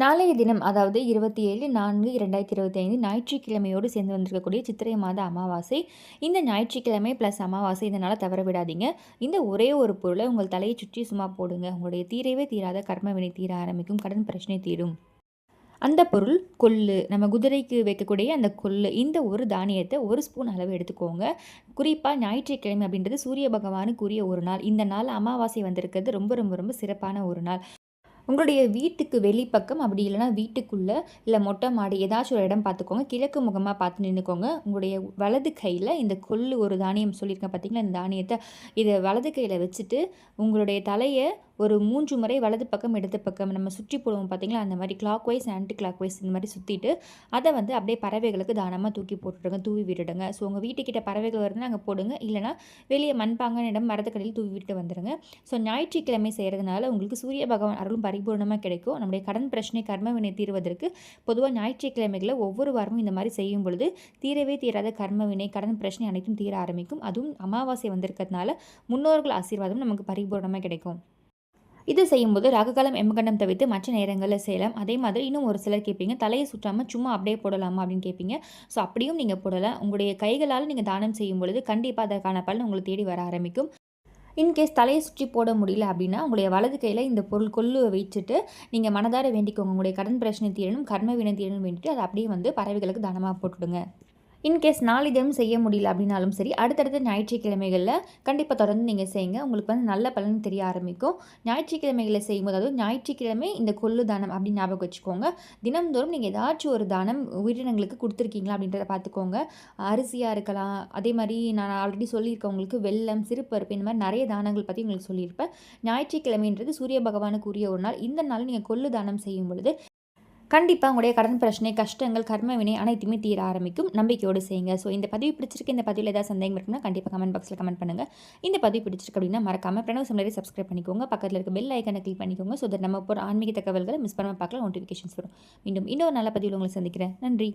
நாளைய தினம் அதாவது 27/4/2025 ஞாயிற்றுக்கிழமையோடு சேர்ந்து வந்திருக்கக்கூடிய சித்திரை மாத அமாவாசை. இந்த ஞாயிற்றுக்கிழமை ப்ளஸ் அமாவாசை இதனால் தவற விடாதீங்க. இந்த ஒரே ஒரு பொருளை உங்கள் தலையை சுற்றி சும்மா போடுங்க. உங்களுடைய தீரவே தீராத கர்ம வினை தீர ஆரம்பிக்கும். கடன் பிரச்சனை தீரும். அந்த பொருள் கொள்ளு. நம்ம குதிரைக்கு வைக்கக்கூடிய அந்த கொள்ளு. இந்த ஒரு தானியத்தை 1 ஸ்பூன் அளவு எடுத்துக்கோங்க. குறிப்பாக ஞாயிற்றுக்கிழமை அப்படின்றது சூரிய பகவானுக்குரிய ஒரு நாள். இந்த நாள் அமாவாசை வந்திருக்கிறது ரொம்ப ரொம்ப ரொம்ப சிறப்பான ஒரு நாள். உங்களுடைய வீட்டுக்கு வெளிப்பக்கம் அப்படி இல்லைனா வீட்டுக்குள்ளே இல்லை மொட்டை மாடி ஏதாச்சும் ஒரு இடம் பார்த்துக்கோங்க. கிழக்கு முகமாக பார்த்து நின்றுக்கோங்க. உங்களுடைய வலது கையில் இந்த கொள்ளு ஒரு தானியம் சொல்லியிருக்கேன் பார்த்தீங்களா, இந்த தானியத்தை இதை வலது கையில் வச்சுட்டு உங்களுடைய தலையை ஒரு 3 முறை வலது பக்கம் இடது பக்கம் நம்ம சுற்றி போடுவோம் பார்த்தீங்களா, அந்த மாதிரி clockwise anticlockwise இந்த மாதிரி சுற்றிட்டு அதை அப்படியே பறவைகளுக்கு தானமாக தூக்கி போட்டுடுங்க, தூவி விட்டுடுங்க. ஸோ உங்கள் வீட்டுக்கிட்ட பறவைகள் வருதுன்னா அங்கே போடுங்க. இல்லைனா வெளியே மண்பாங்கான இடம் மரத்துக்கடியில் தூவி விட்டு வந்துடுங்க. ஸோ ஞாயிற்றுக்கிழமை செய்கிறதுனால உங்களுக்கு சூரிய பகவான் அருளும் பரிபூர்ணமாக கிடைக்கும். நம்முடைய கடன் பிரச்சனை கர்ம வினை தீர்வதற்கு பொதுவாக ஞாயிற்றுக்கிழமைகளில் ஒவ்வொரு வாரமும் இந்த மாதிரி செய்யும் பொழுது தீரவே தீராத கர்ம வினை கடன் பிரச்சனை அனைத்தும் தீர ஆரம்பிக்கும். அதுவும் அமாவாசை வந்திருக்கிறதுனால முன்னோர்கள் ஆசீர்வாதம் நமக்கு பரிபூர்ணமாக கிடைக்கும். இது செய்யும்போது ராகுகாலம் எமகண்டம் தவிர்த்து மற்ற நேரங்களில் செய்யலாம். அதே மாதிரி இன்னும் ஒரு சிலர் கேட்பீங்க, தலையை சுற்றாமல் சும்மா அப்படியே போடலாமா அப்படின்னு கேட்பீங்க. ஸோ அப்படியும் நீங்கள் போடலாம். உங்களுடைய கைகளால் நீங்கள் தானம் செய்யும் பொழுது கண்டிப்பாக அதற்கான பலன் உங்களை தேடி வர ஆரம்பிக்கும். இன்கேஸ் தலையை சுற்றி போட முடியல அப்படின்னா உங்களுடைய வலது கையில் இந்த பொருள் கொள்ளுவை வச்சுட்டு நீங்கள் மனதார வேண்டிக்கோங்க. உங்களுடைய கடன் பிரச்சனை தீரணும், கர்ம வினை தீரணும் வேண்டிட்டு அதை அப்படியே பறவைகளுக்கு தானமாக போட்டுடுங்க. இன்கேஸ் நாளிதழும் செய்ய முடியல அப்படின்னாலும் சரி, அடுத்தடுத்த ஞாயிற்றுக்கிழமைகளில் கண்டிப்பாக தொடர்ந்து நீங்கள் செய்யுங்க. உங்களுக்கு நல்ல பலன் தெரிய ஆரம்பிக்கும். ஞாயிற்றுக்கிழமைகளில் செய்யும்போது, அதாவது ஞாயிற்றுக்கிழமை இந்த கொள்ளு தானம் அப்படின்னு ஞாபகம் வச்சுக்கோங்க. தினம்தோறும் நீங்கள் ஏதாச்சும் ஒரு தானம் உயிரினங்களுக்கு கொடுத்துருக்கீங்களா அப்படின்றத பார்த்துக்கோங்க. அரிசியாக இருக்கலாம், அதே மாதிரி நான் ஆல்ரெடி சொல்லியிருக்கேன் உங்களுக்கு வெல்லம், சிறுபருப்பு இந்த மாதிரி நிறைய தானங்கள் பற்றி உங்களுக்கு சொல்லியிருப்பேன். ஞாயிற்றுக்கிழமைன்றது சூரிய பகவானுக்கு உரிய ஒரு நாள். இந்த நாள் நீங்கள் கொள்ளு தானம் செய்யும் பொழுது கண்டிப்பாக உங்களுடைய கடன் பிரச்சனை, கஷ்டங்கள், கர்ம வினை அனைத்துமே தீர ஆரம்பிக்கும். நம்பிக்கையோடு செய்யுங்க. ஸோ இந்த பதிவு பிடிச்சிருக்கு, இந்த பதிவில் ஏதாவது சந்தேகம் இருக்குன்னா கண்டிப்பாக கமெண்ட் பாக்ஸில் கமெண்ட் பண்ணுங்கள். இந்த பதிவு பிடிச்சிருக்கு அப்படின்னா மறக்காமல் பிரணவ் சமையலை சப்ஸ்கிரைப் பண்ணிக்கோங்க. பக்கத்தில் இருக்க பெல் ஐக்கனை கிளிக் பண்ணிக்கோங்க. ஸோ தட் நம்ம போகிற ஆன்மீக தகவல்களை மிஸ் பண்ணாமல் பார்க்கலாம், நோட்டிஃபிகேஷன்ஸ் வரும். மீண்டும் இன்னொரு நல்ல பதிவில் உங்களை சந்திக்கிறேன். நன்றி.